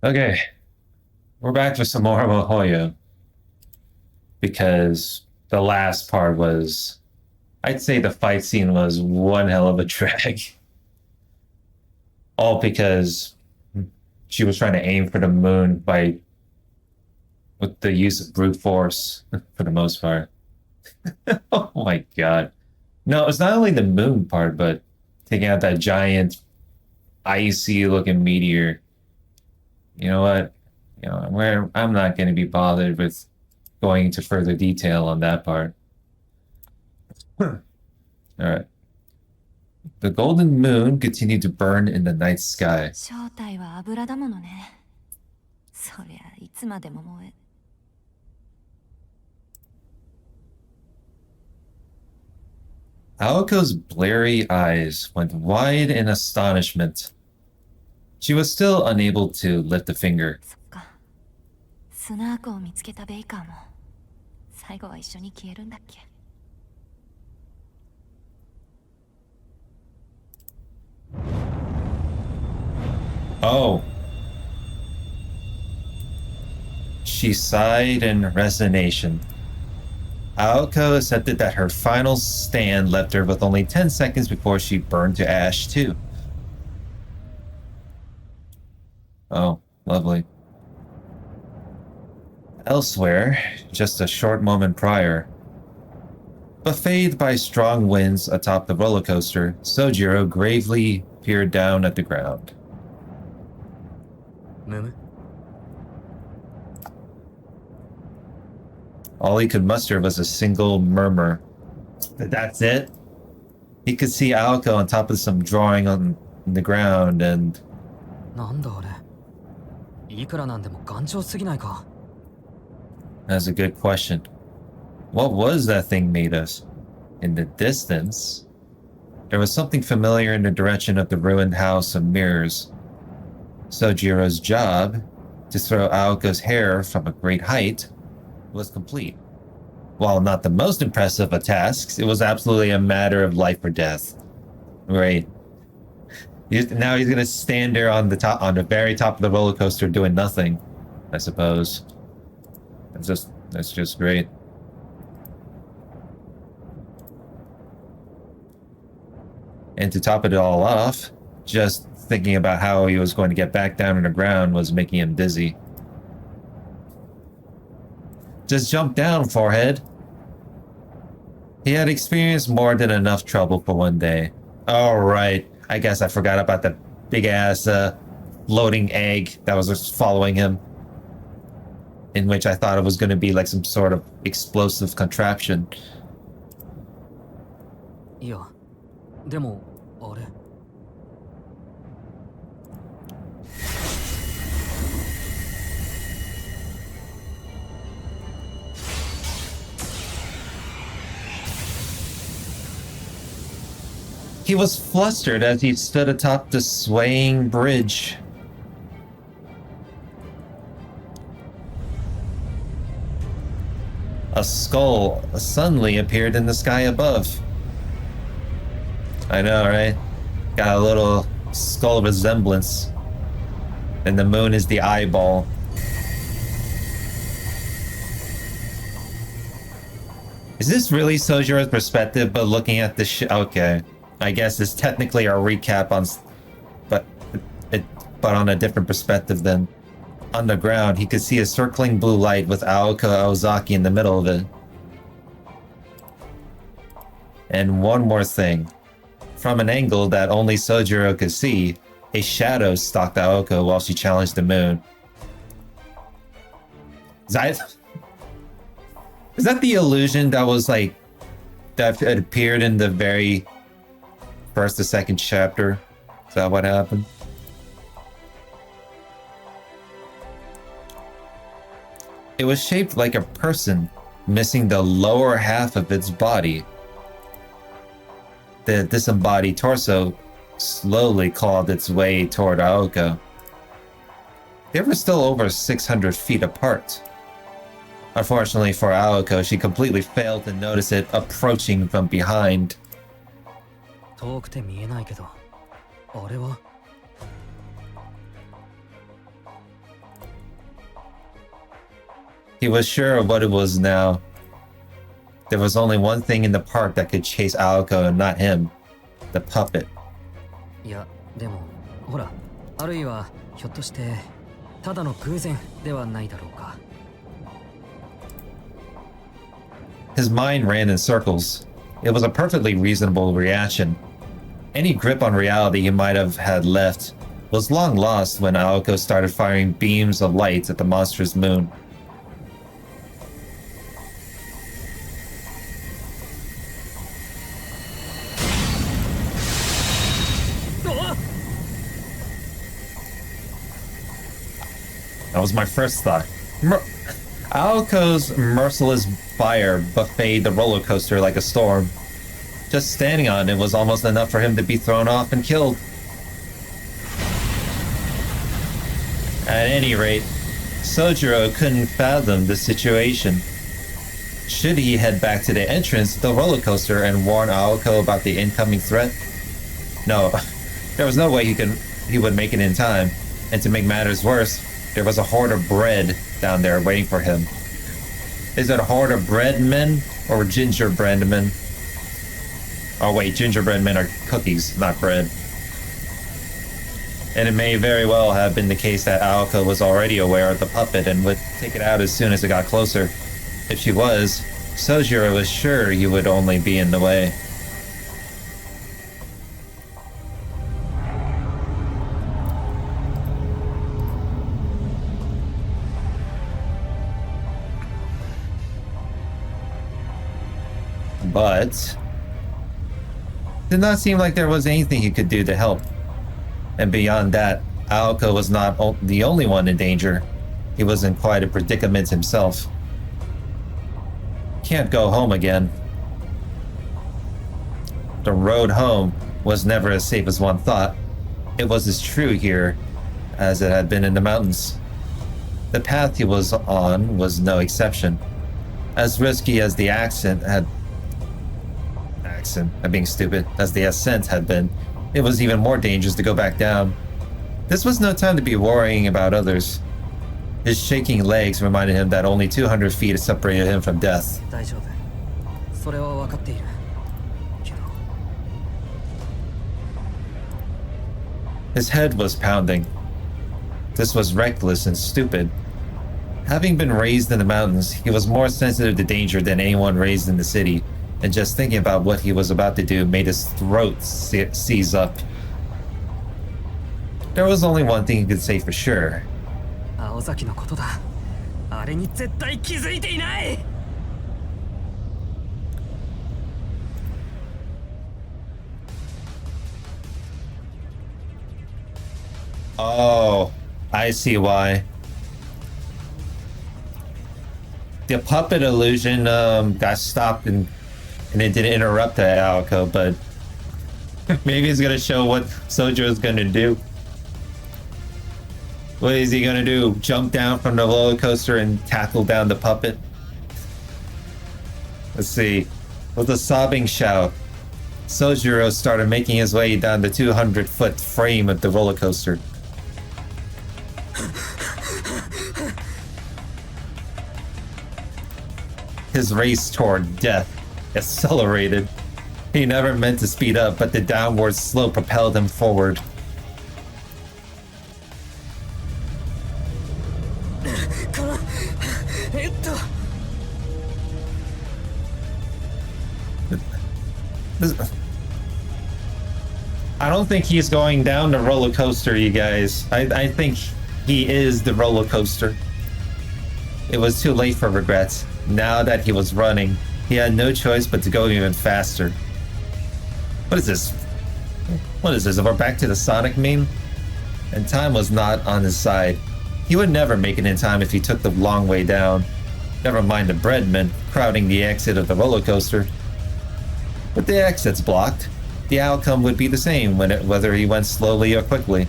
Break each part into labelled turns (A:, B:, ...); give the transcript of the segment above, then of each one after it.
A: Okay, we're back for some more mahoyo because the last part was, I'd say the fight scene was one hell of a drag. All because she was trying to aim for the moon by with the use of brute force for the most part. Oh my god. No, it's not only the moon part, but taking out that giant icy looking meteor. You know what? I'm not going to be bothered with going into further detail on that part. All right. The golden moon continued to burn in the night sky.
B: 正体は油だものね。そりゃいつまでも燃え。
A: Aoko's blurry eyes went wide in astonishment. She was still unable to lift a finger.
B: そっか。スナークを見つけたベイカーも最後は一緒に消えるんだっけ。
A: Oh. She sighed in resignation. Aoko accepted that her final stand left her with only 10 seconds before she burned to ash, too. Oh, lovely. Elsewhere, just a short moment prior, buffeted by strong winds atop the roller coaster, Soujuro gravely peered down at the ground. All he could muster was a single murmur. That's it? He could see Aoko on top of some drawing on the ground and... That's a good question. What was that thing made of? In the distance, there was something familiar in the direction of the ruined house of mirrors. Soujuro's job, to throw Aoko's hair from a great height, was complete. While not the most impressive of tasks, it was absolutely a matter of life or death. Right. Now he's gonna stand there on the very top of the roller coaster doing nothing, I suppose. That's just great. And to top it all off, just thinking about how he was going to get back down on the ground was making him dizzy. Just jump down, forehead. He had experienced more than enough trouble for one day. All right, I guess I forgot about the big-ass floating egg that was just following him. In which I thought it was going to be like some sort of explosive contraption.
C: Yeah, でもあれ
A: He was flustered as he stood atop the swaying bridge. A skull suddenly appeared in the sky above. I know, right? Got a little skull resemblance. And the moon is the eyeball. Is this really Soujuro's perspective, but looking at the okay. I guess it's technically a recap on... But on a different perspective than... On the ground, he could see a circling blue light with Aoko Ozaki in the middle of it. And one more thing. From an angle that only Soujuro could see, a shadow stalked Aoko while she challenged the moon. Is that the illusion that was like... that appeared in the very first or second chapter? Is that what happened? It was shaped like a person, missing the lower half of its body. The disembodied torso slowly clawed its way toward Aoko. They were still over 600 feet apart. Unfortunately for Aoko, she completely failed to notice it approaching from behind.
C: 遠くて見えないけどあれは
A: He was sure of what it was now. There was only one thing in the park that could chase Aoko and not him. The puppet.
C: いやでもほらあるいはひょっとしてただの偶然ではないだろうか
A: His mind ran in circles. It was a perfectly reasonable reaction. Any grip on reality he might have had left was long lost when Aoko started firing beams of light at the monster's moon. That was my first thought. Aoko's merciless fire buffeted the roller coaster like a storm. Just standing on it was almost enough for him to be thrown off and killed. At any rate, Soujuro couldn't fathom the situation. Should he head back to the entrance of the roller coaster and warn Aoko about the incoming threat? No, there was no way he would make it in time. And to make matters worse, there was a horde of bread down there waiting for him. Is it a horde of bread men or gingerbread men? Oh wait, gingerbread men are cookies, not bread. And it may very well have been the case that Aoko was already aware of the puppet and would take it out as soon as it got closer. If she was, Soujuro was sure he would only be in the way. But did not seem like there was anything he could do to help. And beyond that, Aoko was not the only one in danger. He was in quite a predicament himself. Can't go home again. The road home was never as safe as one thought. It was as true here as it had been in the mountains. The path he was on was no exception. As risky as the as the ascent had been, it was even more dangerous to go back down. This was no time to be worrying about others. His shaking legs reminded him that only 200 feet separated him from death.
C: 大丈夫それは分かっているけど
A: His head was pounding. This was reckless and stupid. Having been raised in the mountains, he was more sensitive to danger than anyone raised in the city, and just thinking about what he was about to do made his throat seize up. There was only one thing he could say for sure.
C: 青崎のことだあれに絶対気づいていない
A: Oh, I see why. The puppet illusion got stopped and it didn't interrupt the Aoko, but maybe it's gonna show what Soujuro is gonna do. What is he gonna do? Jump down from the roller coaster and tackle down the puppet? Let's see. With a sobbing shout, Soujuro started making his way down the 200-foot frame of the roller coaster. His race toward death accelerated. He never meant to speed up, but the downward slope propelled him forward. I don't think he's going down the roller coaster, you guys. I think he is the roller coaster. It was too late for regrets. Now that he was running, he had no choice but to go even faster. What is this? What is this? We're back to the Sonic meme? And time was not on his side. He would never make it in time if he took the long way down. Never mind the breadmen crowding the exit of the roller coaster. With the exits blocked, the outcome would be the same whether he went slowly or quickly.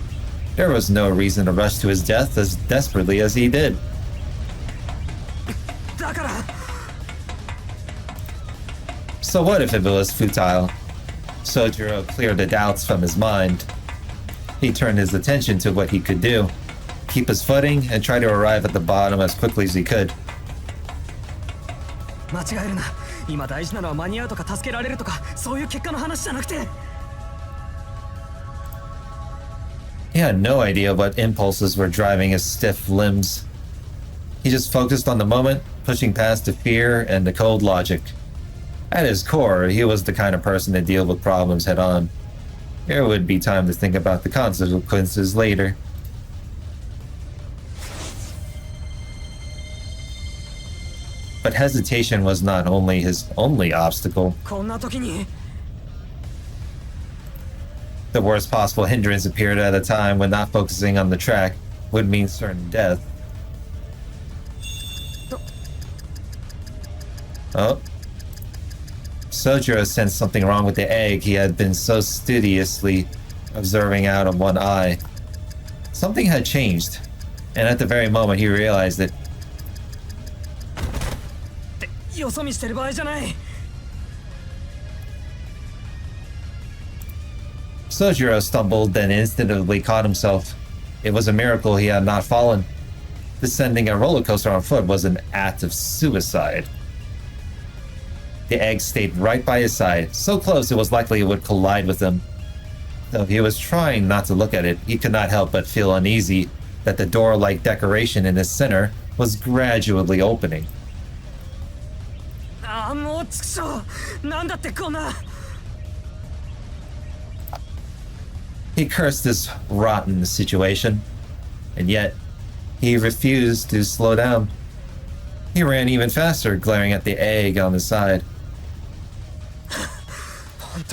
A: There was no reason to rush to his death as desperately as he did. So what if it was futile? Soujuro cleared the doubts from his mind. He turned his attention to what he could do. Keep his footing and try to arrive at the bottom as quickly as he could.
C: 間違えるな。今大事なのは間に合うとか助けられるとかそういう結果の話じゃなくて。
A: He had no idea what impulses were driving his stiff limbs. He just focused on the moment, pushing past the fear and the cold logic. At his core, he was the kind of person to deal with problems head on. There would be time to think about the consequences later. But hesitation was not only his only obstacle.
C: こんな時に
A: The worst possible hindrance appeared at a time when not focusing on the track would mean certain death. Oh. Soujuro sensed something wrong with the egg he had been so studiously observing out of one eye. Something had changed, and at the very moment he realized it.
C: よそ見してる場合じゃない。
A: Soujuro stumbled, then instantly caught himself. It was a miracle he had not fallen. Descending a roller coaster on foot was an act of suicide. The egg stayed right by his side, so close it was likely it would collide with him. Though he was trying not to look at it, he could not help but feel uneasy that the door-like decoration in his center was gradually opening.
C: ああ、もうちくしょう。なんだってこんな。
A: He cursed this rotten situation, and yet he refused to slow down. He ran even faster, glaring at the egg on his side.
C: 本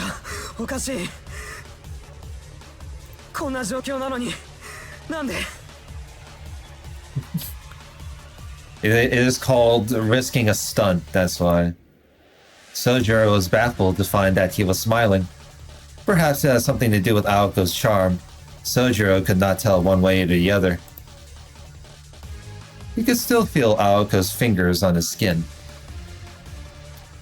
C: 当おかしい。こんな状況なのになんで。
A: It is called risking a stunt, that's why. Soujuro was baffled to find that he was smiling. Perhaps it has something to do with Aoko's charm. Soujuro could not tell one way or the other. He could still feel Aoko's fingers on his skin.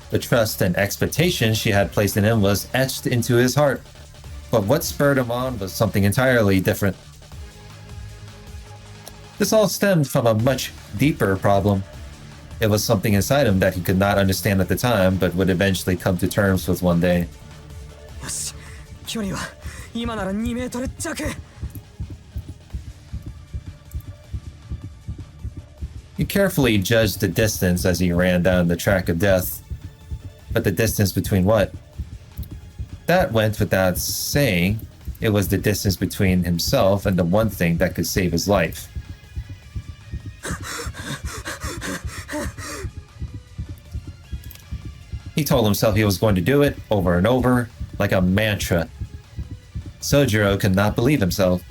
A: The trust and expectation she had placed in him was etched into his heart. But what spurred him on was something entirely different. This all stemmed from a much deeper problem. It was something inside him that he could not understand at the time, but would eventually come to terms with one day.
C: よし、距離は今なら2メートル弱。
A: He carefully judged the distance as he ran down the track of death. But the distance between what? That went without saying. It was the distance between himself and the one thing that could save his life. He told himself he was going to do it over and over, like a mantra. Soujuro could not believe himself.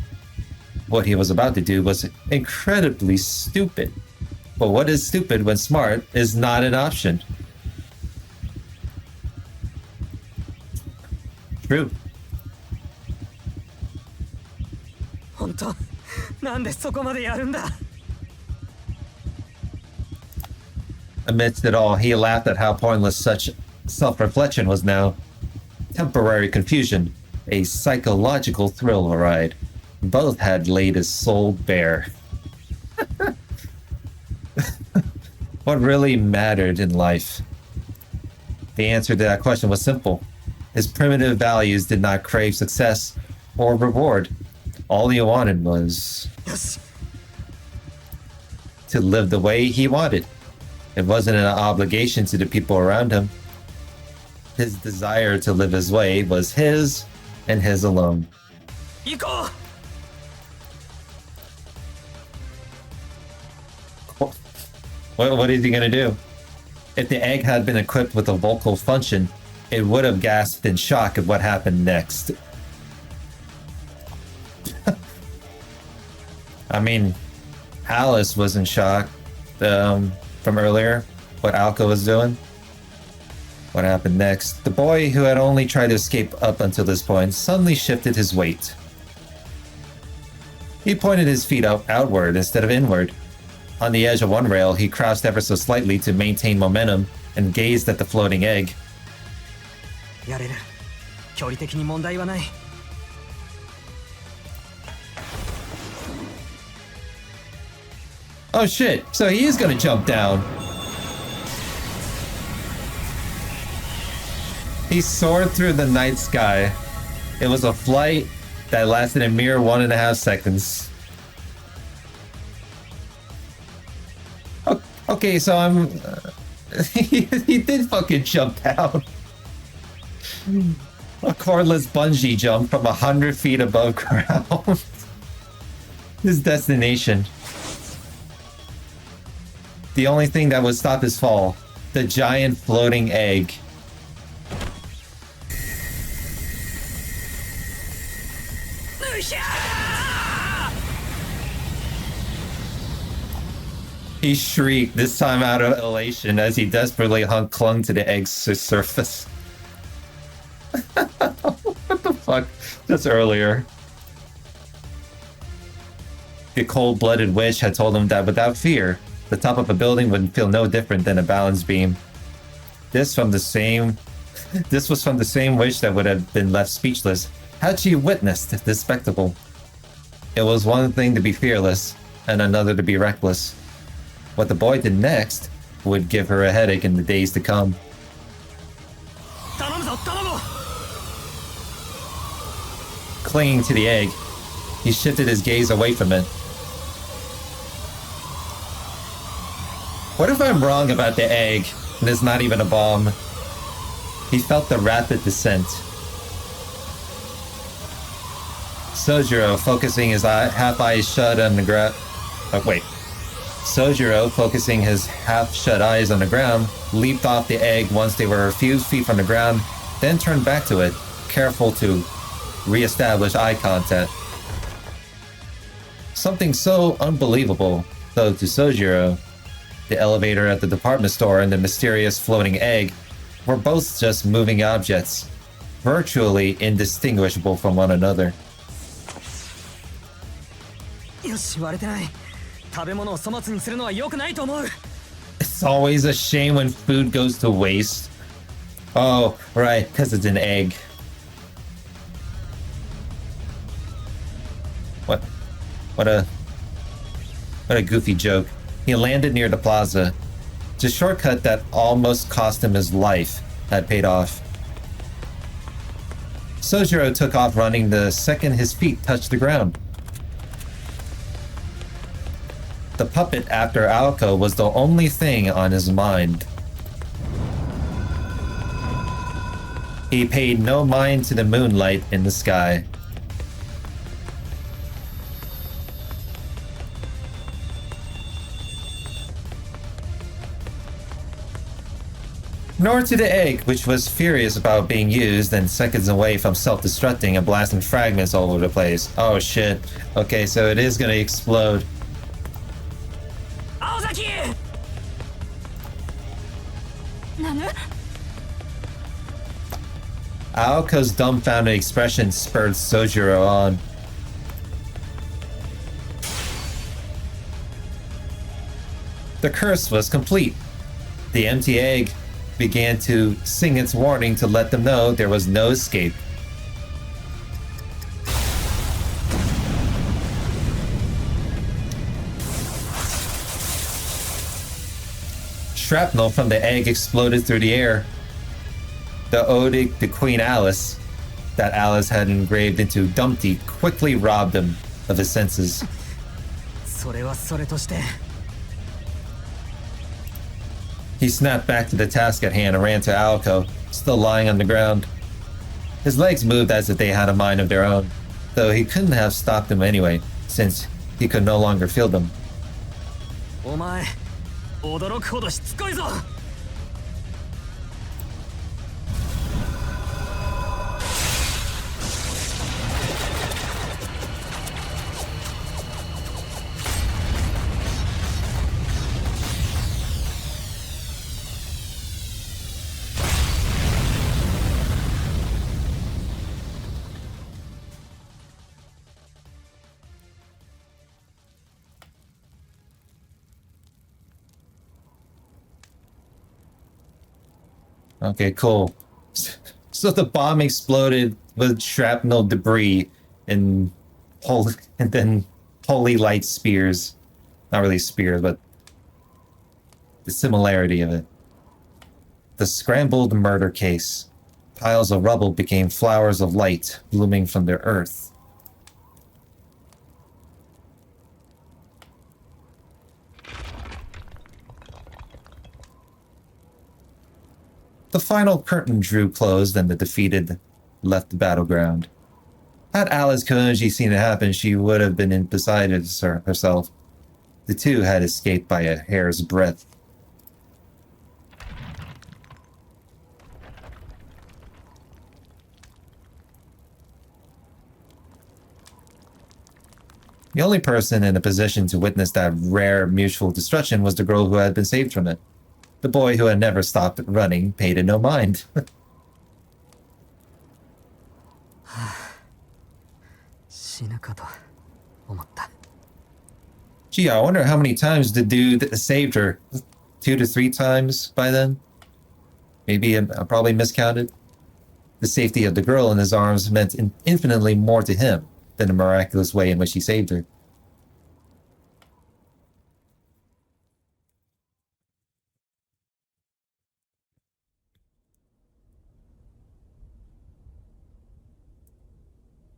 A: What he was about to do was incredibly stupid. But what is stupid when smart is not an option. True.
C: 本当なんでそこまでやるんだ。
A: Amidst it all, he laughed at how pointless such self-reflection was now. Temporary confusion, a psychological thrill ride. Both had laid his soul bare. What really mattered in life? The answer to that question was simple. His primitive values did not crave success or reward. All he wanted was
C: よし、
A: to live the way he wanted. It wasn't an obligation to the people around him. His desire to live his way was his and his alone.
C: 行こう。
A: What is he gonna do? If the egg had been equipped with a vocal function, it would have gasped in shock at what happened next. I mean, Alice was in shock from earlier, what Aoko was doing. What happened next? The boy who had only tried to escape up until this point suddenly shifted his weight. He pointed his feet outward instead of inward. On the edge of one rail, he crouched ever so slightly to maintain momentum and gazed at the floating egg.
C: やれる。距離的に問題はない。
A: Oh shit, so he is gonna jump down. He soared through the night sky. It was a flight that lasted a mere 1.5 seconds. Okay, so I'm... he did fucking jump down. A cordless bungee jump from 100 feet above ground. His destination. The only thing that would stop his fall. The giant floating egg. He shrieked, this time out of elation, as he desperately clung to the egg's surface. What the fuck? Just earlier. The cold-blooded witch had told him that without fear, the top of a building would feel no different than a balance beam. This was from the same witch that would have been left speechless had she witnessed this spectacle. It was one thing to be fearless, and another to be reckless. What the boy did next would give her a headache in the days to come. Clinging to the egg, he shifted his gaze away from it. What if I'm wrong about the egg, and it's not even a bomb? He felt the rapid descent. Soujuro, focusing his half eyes shut on the ground. Soujuro, focusing his half-shut eyes on the ground, leaped off the egg once they were a few feet from the ground, then turned back to it, careful to re-establish eye contact. Something so unbelievable, though, to Soujuro, the elevator at the department store and the mysterious floating egg were both just moving objects, virtually indistinguishable from one another. It's always a shame when food goes to waste. Oh, right, because it's an egg. What a goofy joke. He landed near the plaza. The shortcut that almost cost him his life had paid off. Soujuro took off running the second his feet touched the ground. The puppet after Aoko was the only thing on his mind. He paid no mind to the moonlight in the sky. Nor to the egg, which was furious about being used and seconds away from self-destructing and blasting fragments all over the place. Oh shit. Okay, so it is gonna explode. Aoko's dumbfounded expression spurred Soujuro on. The curse was complete. The empty egg began to sing its warning to let them know there was no escape. Shrapnel from the egg exploded through the air. The ode to Queen Alice that Alice had engraved into Dumpty quickly robbed him of his senses. He snapped back to the task at hand and ran to Aoko, still lying on the ground. His legs moved as if they had a mind of their own, though he couldn't have stopped them anyway, since he could no longer feel them. Okay, cool. So the bomb exploded with shrapnel debris and then holy light spears. Not really spears, but the similarity of it. The scrambled murder case, Piles of rubble became flowers of light blooming from the earth. The final curtain drew closed and the defeated left the battleground. Had Alice Kounji seen it happen, she would have been beside it herself. The two had escaped by a hair's breadth. The only person in a position to witness that rare mutual destruction was the girl who had been saved from it. The boy who had never stopped running paid it no mind. Gee, I wonder how many times the dude saved her. 2 to 3 times by then? Maybe I probably miscounted. The safety of the girl in his arms meant infinitely more to him than the miraculous way in which he saved her.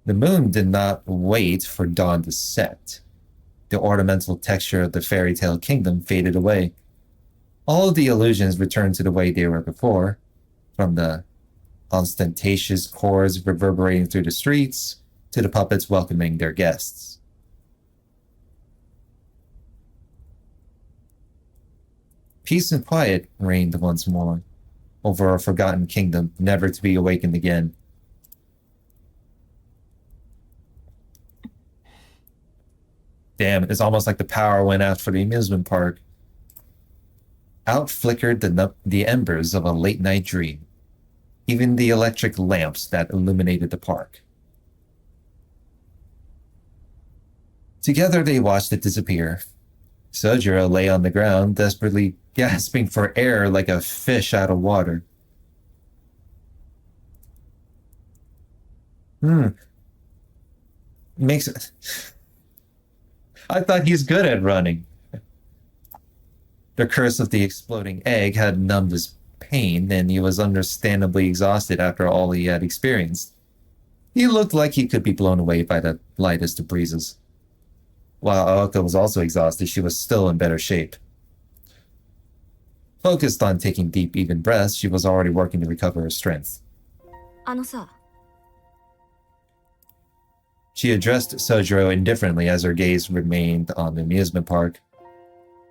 A: The moon did not wait for dawn to set. The ornamental texture of the fairy tale kingdom faded away. All of the illusions returned to the way they were before, from the ostentatious chords reverberating through the streets to the puppets welcoming their guests. Peace and quiet reigned once more over a forgotten kingdom, never to be awakened again. Damn, it's almost like the power went out for the amusement park. Out flickered the embers of a late-night dream, even the electric lamps that illuminated the park. Together they watched it disappear. Soujuro lay on the ground, desperately gasping for air like a fish out of water. Makes it... I thought he's good at running. The curse of the exploding egg had numbed his pain, and he was understandably exhausted after all he had experienced. He looked like he could be blown away by the lightest of breezes. While Aoko was also exhausted, she was still in better shape. Focused on taking deep, even breaths, she was already working to recover her strength.
B: あのさ、
A: She addressed Soujuro indifferently as her gaze remained on the amusement park.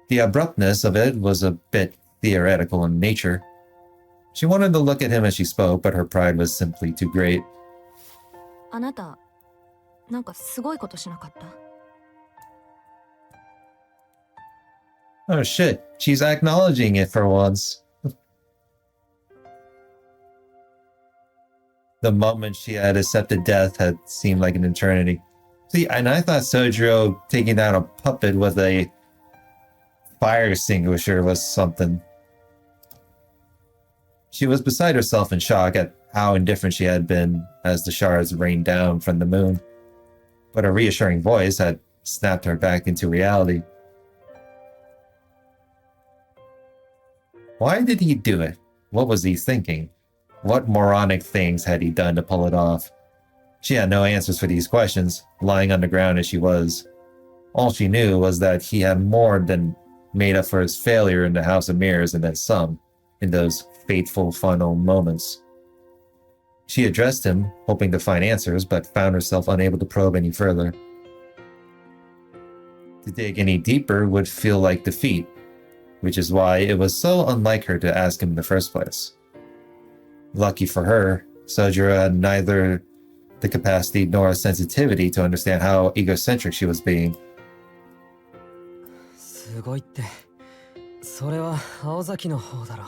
A: The abruptness of it was a bit theoretical in nature. She wanted to look at him as she spoke, but her pride was simply too great.
B: あなた、なんかすごいことしなかった？
A: Oh shit, she's acknowledging it for once. The moment she had accepted death had seemed like an eternity. See, and I thought Soujuro taking down a puppet with a fire extinguisher was something. She was beside herself in shock at how indifferent she had been as the shards rained down from the moon. But a reassuring voice had snapped her back into reality. Why did he do it? What was he thinking? What moronic things had he done to pull it off? She had no answers for these questions, lying on the ground as she was. All she knew was that he had more than made up for his failure in the House of Mirrors and then some, in those fateful final moments. She addressed him, hoping to find answers, but found herself unable to probe any further. To dig any deeper would feel like defeat, which is why it was so unlike her to ask him in the first place. Lucky for her, Soujuro had neither the capacity nor a sensitivity to understand how egocentric she was being.
C: すごいって、それは青崎の方だろ。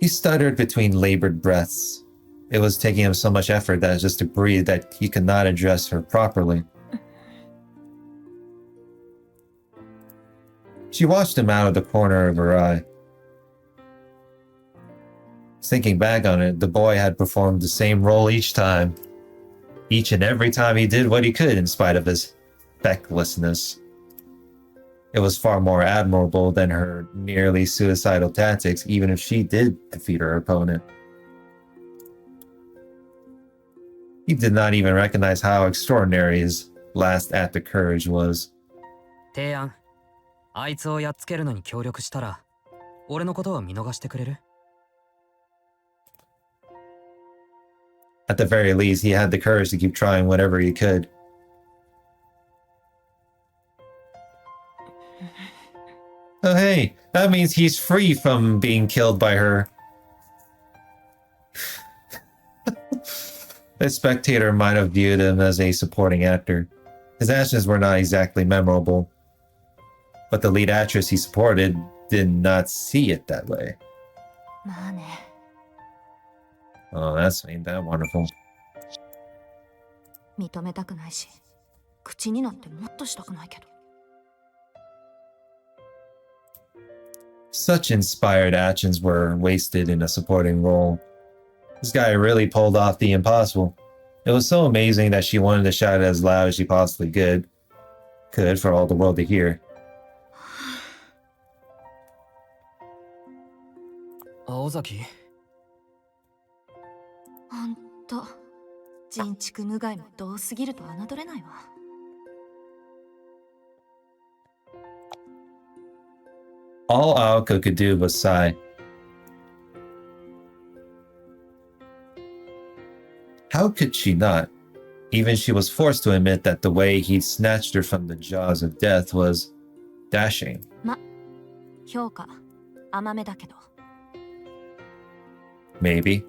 A: He stuttered between labored breaths. It was taking him so much effort that just to breathe that he could not address her properly. She watched him out of the corner of her eye. Thinking back on it, the boy had performed the same role each time. Each and every time he did what he could in spite of his fecklessness. It was far more admirable than her nearly suicidal tactics, even if she did defeat her opponent. He did not even recognize how extraordinary his last act of courage was.
C: 提案。あいつをやっつけるのに協力したら、俺のことは見逃してくれる？
A: At the very least, he had the courage to keep trying whatever he could. Oh hey, that means he's free from being killed by her. A spectator might have viewed him as a supporting actor. His actions were not exactly memorable, but the lead actress he supported did not see it that way.
B: まあね。
A: Oh, that's ain't that wonderful.
B: 認めたくないし、口になってもっとしたくないけど。
A: Such inspired actions were wasted in a supporting role. This guy really pulled off the impossible. It was so amazing that she wanted to shout it as loud as she possibly could for all the world to hear.
C: 青崎？
B: ほんと、人畜無害もどうすぎると侮れないわ。
A: All Aoko could do was sigh. How could she not? Even she was forced to admit that the way he'd snatched her from the jaws of death was dashing.
B: 評価、甘めだけど。
A: Maybe.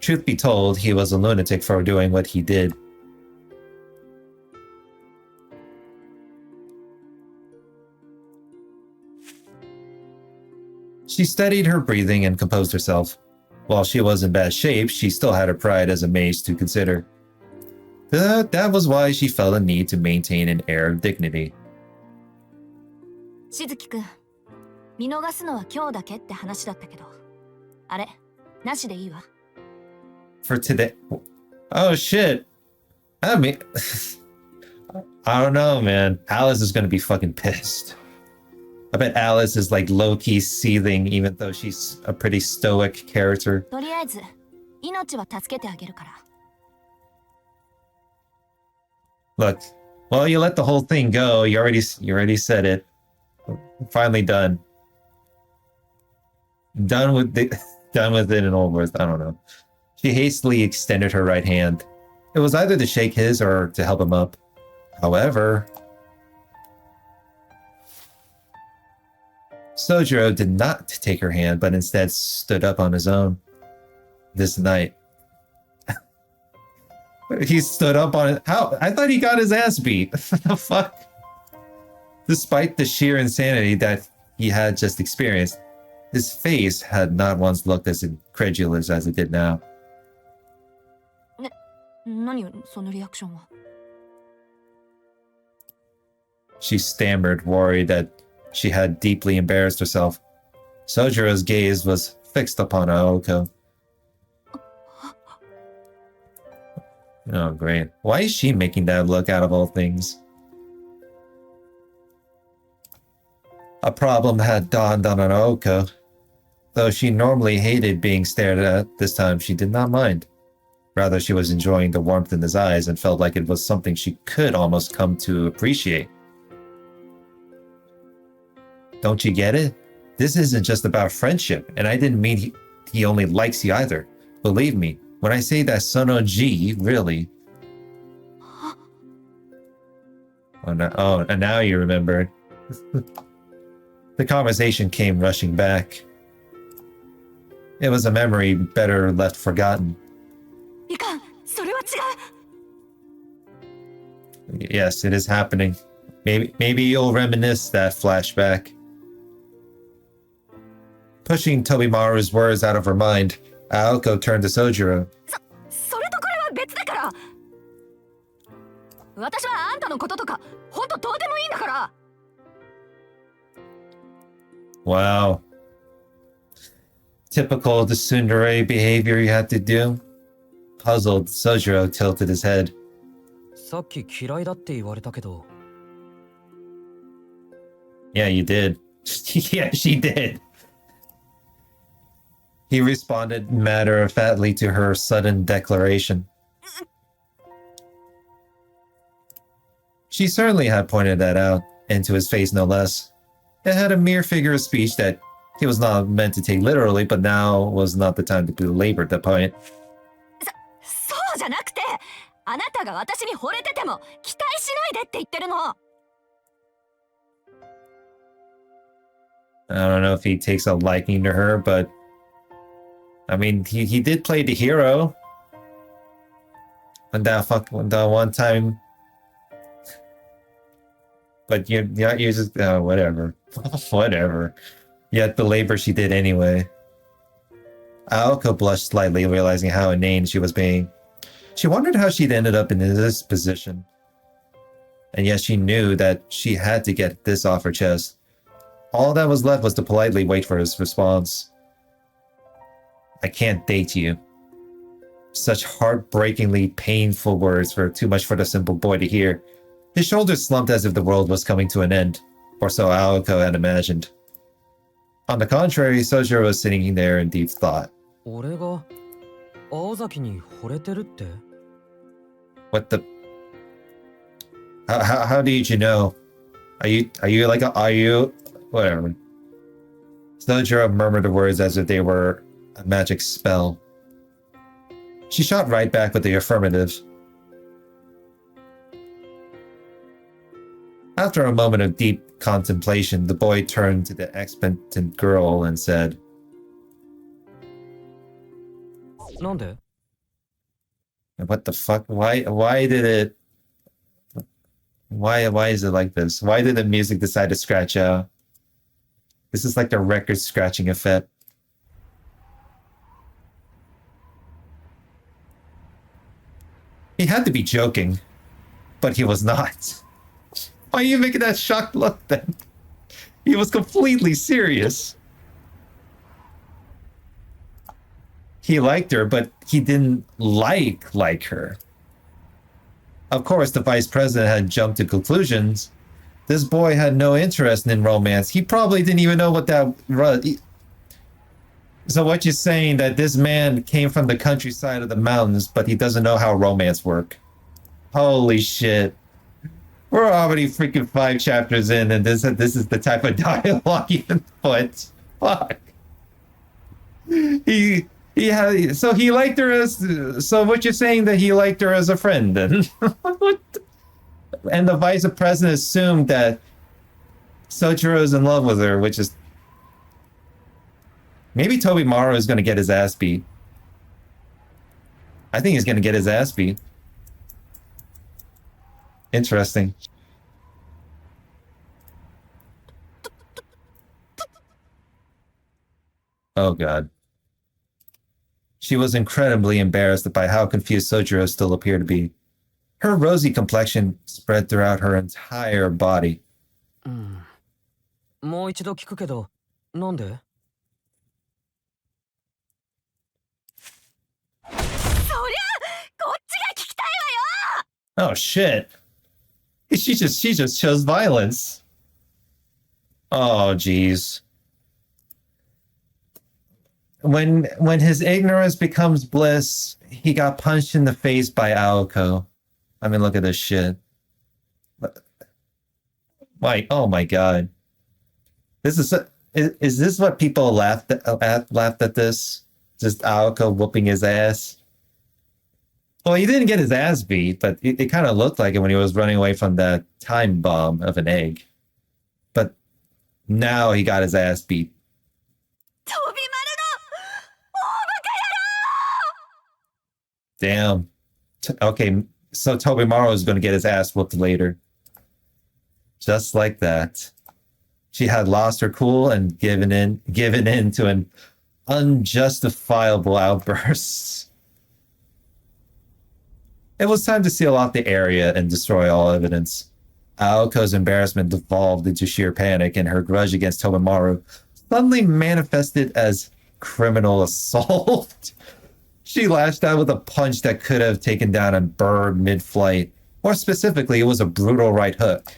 A: Truth be told, he was a lunatic for doing what he did. She steadied her breathing and composed herself. While she was in bad shape, she still had her pride as a mage to consider. That was why she felt a need to maintain an air of dignity.
B: しずきくん、見逃すのは今日だけって話だったけど、あれ、なしでいいわ。
A: For today... Oh shit! I mean... I don't know, man. Alice is gonna be fucking pissed. I bet Alice is like low-key seething even though she's a pretty stoic character.
B: とりあえず、命は助けてあげるから。
A: Look, well, you let the whole thing go. You already said it. Finally done. Done with it and over with. I don't know. She hastily extended her right hand. It was either to shake his or to help him up. However, Soujuro did not take her hand, but instead stood up on his own. This night. He stood up on it. How? I thought he got his ass beat. What the fuck? Despite the sheer insanity that he had just experienced, his face had not once looked as incredulous as it did now.
B: 何そのリアクションは。
A: She stammered, worried that she had deeply embarrassed herself. Soujuro's gaze was fixed upon Aoko. Oh, great. Why is she making that look out of all things? A problem had dawned on Aoko. Though she normally hated being stared at, this time she did not mind. Rather, she was enjoying the warmth in his eyes and felt like it was something she could almost come to appreciate. Don't you get it? This isn't just about friendship, and I didn't mean he only likes you either. Believe me, when I say that Sono-ji, really... Oh, and now you remembered. The conversation came rushing back. It was a memory better left forgotten.
B: いかん、それは違う。
A: Yes, it is happening. Maybe you'll reminisce that flashback. Pushing Tobimaru's words out of her mind, Aoko turned to Soujuro.
B: それとこれは別だから。私はあんたのこととか、ほんとどうでもいいんだから。
A: Wow. Typical tsundere behavior you had to do. Puzzled, Soujuro tilted his head.
C: さっき嫌いだって言われたけど。
A: Yeah, you did. Yeah, she did. He responded matter-of-factly to her sudden declaration. She certainly had pointed that out, into his face no less. It had a mere figure of speech that he was not meant to take literally, but now was not the time to belabor the point.
B: そうじゃなくて、あなたが私に惚れてても期待しないでって言ってるの。
A: I don't know if he takes a liking to her, but I mean, he did play the hero. When that one time. But you just whatever. Whatever. Yet belabor she did anyway. Aoko blushed slightly, realizing how inane she was being. She wondered how she'd ended up in this position. And yet she knew that she had to get this off her chest. All that was left was to politely wait for his response. I can't date you. Such heartbreakingly painful words were too much for the simple boy to hear. His shoulders slumped as if the world was coming to an end, or so Aoko had imagined. On the contrary, Soujuro was sitting there in deep thought.
C: 俺が青崎に惚れてるって
A: What the? How did you know? Are you whatever? Soujuro murmured the words as if they were a magic spell. She shot right back with the affirmative. After a moment of deep contemplation, the boy turned to the expectant girl and said,
C: なんで
A: What the fuck? Why is it like this? Why did the music decide to scratch out? This is like the record scratching effect. He had to be joking, but he was not. Why are you making that shocked look then? He was completely serious. He liked her, but he didn't like her. Of course, the vice president had jumped to conclusions. This boy had no interest in romance. He probably didn't even know what that was. So what you're saying that this man came from the countryside of the mountains, but he doesn't know how romance work. Holy shit. We're already freaking 5 chapters in, and this is the type of dialogue you can put. Fuck. So he liked her as. So what you're saying that he liked her as a friend then? What? And the vice president assumed that Soujuro is in love with her, which is. Maybe Tobimaru is going to get his ass beat. I think he's going to get his ass beat. Interesting. Oh god. She was incredibly embarrassed by how confused Soujuro still appeared to be. Her rosy complexion spread throughout her entire body.
C: もう一度聞くけど、なんで
A: Oh shit. She just chose violence. Oh jeez. When his ignorance becomes bliss, he got punched in the face by Aoko. I mean, look at this shit. Like, oh my god. This is this what people laughed at this? Just Aoko whooping his ass? Well, he didn't get his ass beat, but it kind of looked like it when he was running away from that time bomb of an egg. But now he got his ass beat. Damn. Okay, so Tobimaru is going to get his ass whooped later. Just like that. She had lost her cool and given in to an unjustifiable outburst. It was time to seal off the area and destroy all evidence. Aoko's embarrassment devolved into sheer panic, and her grudge against Tobimaru suddenly manifested as criminal assault. She lashed out with a punch that could have taken down a bird mid-flight. More specifically, it was a brutal right hook.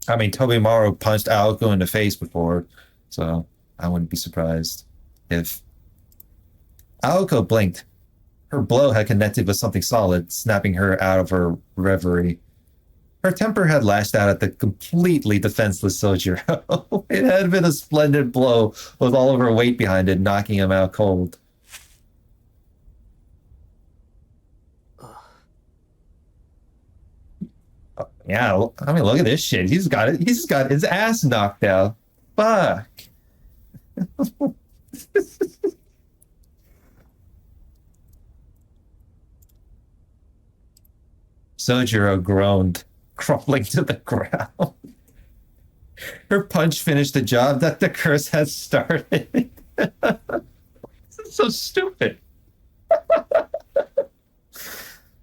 A: I mean, Tobimaru punched Aoko in the face before, so I wouldn't be surprised if Aoko blinked. Her blow had connected with something solid, snapping her out of her reverie. Her temper had lashed out at the completely defenseless Soujuro. It had been a splendid blow with all of her weight behind it, knocking him out cold. Yeah, I mean, look at this shit. He's got it. He's got his ass knocked out. Fuck. Soujuro groaned, crumbling to the ground. Her punch finished the job that the curse had started. This is so stupid.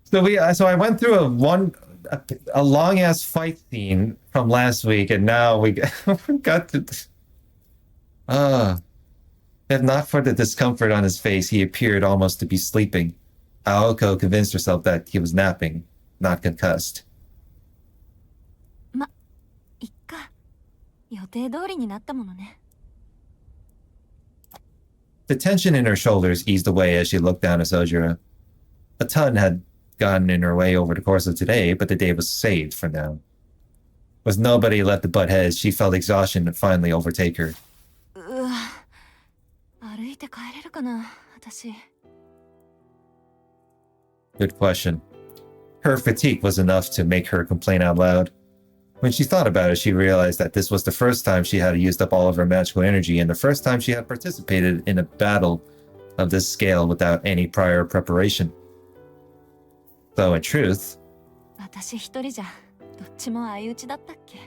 A: So I went through a long ass fight scene from last week, and now we got to. If not for the discomfort on his face, he appeared almost to be sleeping. Aoko convinced herself that he was napping, not concussed.
B: いっか。予定通りになったものね。
A: The tension in her shoulders eased away as she looked down at Soujuro. A ton had gotten in her way over the course of today, but the day was saved for now. With nobody left to butt heads, she felt exhaustion finally overtake her.
B: うわ。歩いて帰れるかな、私。
A: Good question. Her fatigue was enough to make her complain out loud. When she thought about it, she realized that this was the first time she had used up all of her magical energy and the first time she had participated in a battle of this scale without any prior preparation. Though in truth,
B: 私一人じゃどっちも相打ちだったっけ。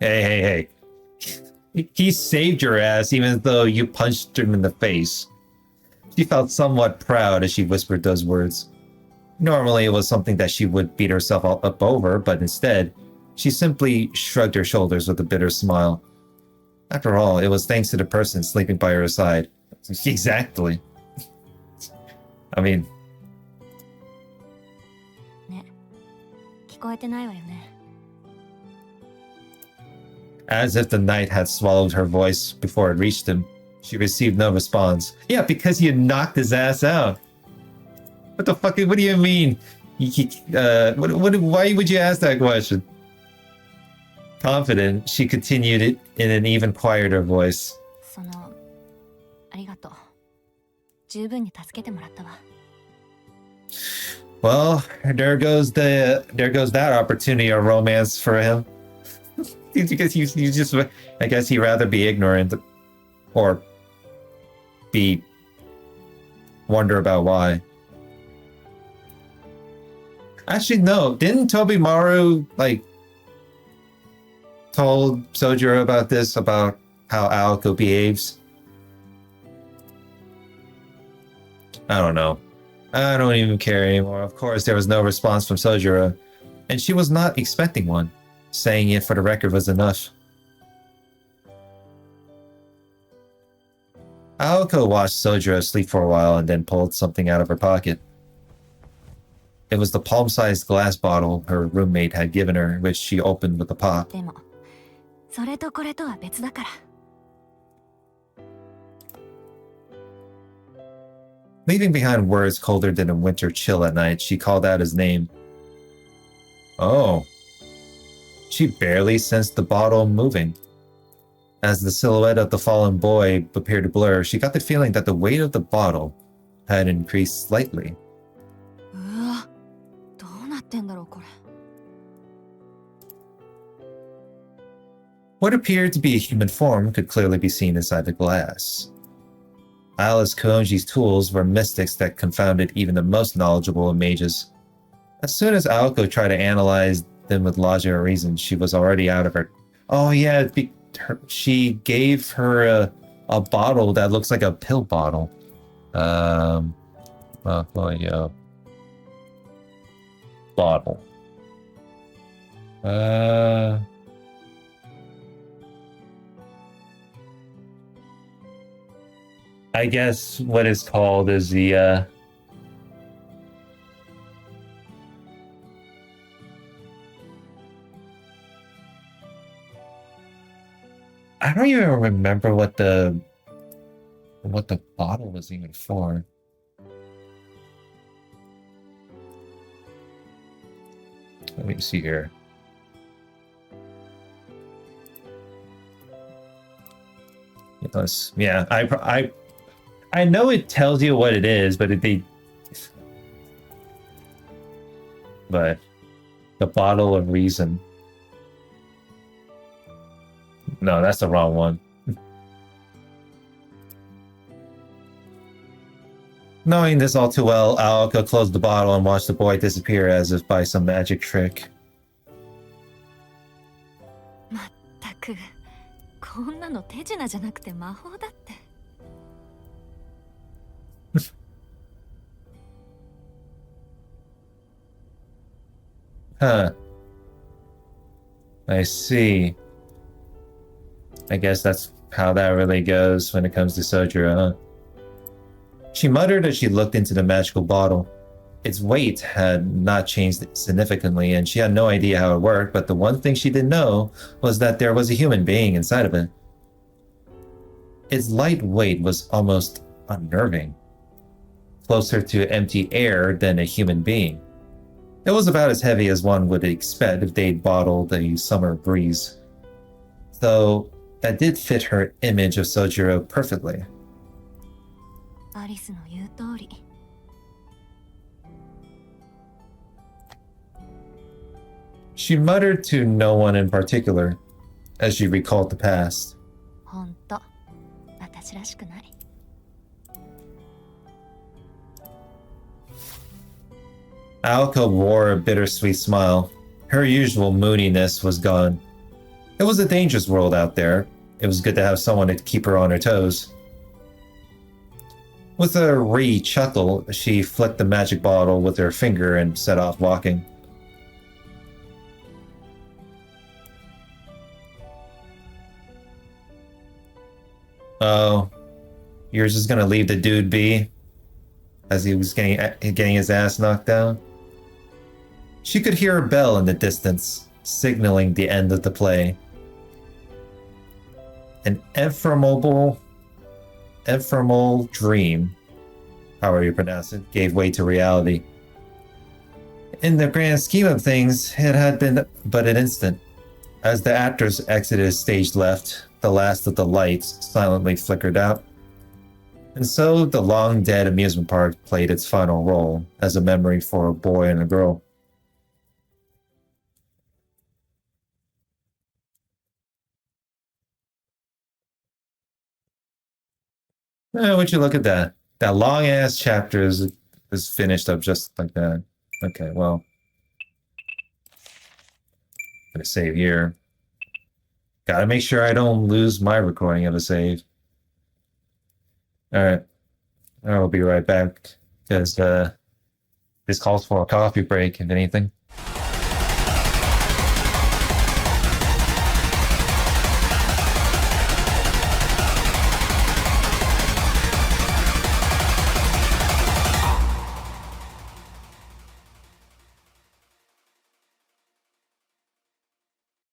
A: hey. He saved your ass even though you punched him in the face. She felt somewhat proud as she whispered those words. Normally it was something that she would beat herself up over, but instead, she simply shrugged her shoulders with a bitter smile. After all, it was thanks to the person sleeping by her side. Exactly. I mean...
B: ね、聞こえてないわよね。
A: As if the knight had swallowed her voice before it reached him, she received no response. Yeah, because you knocked his ass out. What the fuck? What do you mean? Why would you ask that question? Confident, she continued it in an even quieter voice.
B: その、ありがとう。十分に助けてもらったわ。
A: Well, there goes that opportunity of romance for him. Because you just, I guess he'd rather be ignorant or wonder about why. Actually, no. Didn't Tobimaru, told Soujuro about this, about how Aoko behaves? I don't know. I don't even care anymore. Of course, there was no response from Soujuro, and she was not expecting one. Saying it for the record was enough. Aoko watched Soujuro sleep for a while and then pulled something out of her pocket. It was the palm-sized glass bottle her roommate had given her, which she opened with a pop.
B: でも、それとこれとは別だから。
A: Leaving behind words colder than a winter chill at night, she called out his name. Oh. She barely sensed the bottle moving. As the silhouette of the fallen boy appeared to blur, she got the feeling that the weight of the bottle had increased slightly.
B: うわ、どうなってんだろうこれ。
A: What appeared to be a human form could clearly be seen inside the glass. Alice Konji's tools were mystics that confounded even the most knowledgeable of mages. As soon as Aoko tried to analyze them with logic or reason, she was already out of her. Oh yeah, she gave her a bottle that looks like a pill bottle. Mahoyo bottle. I guess what is called is the I don't even remember what the bottle was even for. Let me see here. Yeah, I know it tells you what it is, but but the bottle of reason. No, that's the wrong one. Knowing this all too well, Aoko closed the bottle and watched the boy disappear as if by some magic trick.
B: まったくこんなの手品じゃなくて魔法だって。
A: Huh. I see. I guess that's how that really goes when it comes to Soujuro, huh? She muttered as she looked into the magical bottle. Its weight had not changed significantly, and she had no idea how it worked, but the one thing she did know was that there was a human being inside of it. Its light weight was almost unnerving, closer to empty air than a human being. It was about as heavy as one would expect if they'd bottled a summer breeze. Though that did fit her image of Soujuro perfectly.
B: アリスの言う通り。
A: She muttered to no one in particular as she recalled the past.
B: ほんと、私らしくない。
A: Aoko wore a bittersweet smile. Her usual moodiness was gone. It was a dangerous world out there. It was good to have someone to keep her on her toes. With a wry chuckle, she flicked the magic bottle with her finger and set off walking. Oh, you're just gonna leave the dude be? As he was getting his ass knocked down? She could hear a bell in the distance, signaling the end of the play. An ephemeral dream, however you pronounce it, gave way to reality. In the grand scheme of things, it had been but an instant. As the actors exited stage left, the last of the lights silently flickered out. And so the long-dead amusement park played its final role as a memory for a boy and a girl. Would you look at that? That long-ass chapter is finished up just like that. Okay, well. I'm gonna save here. Gotta make sure I don't lose my recording of a save. Alright. I'll be right back, because this calls for a coffee break, if anything.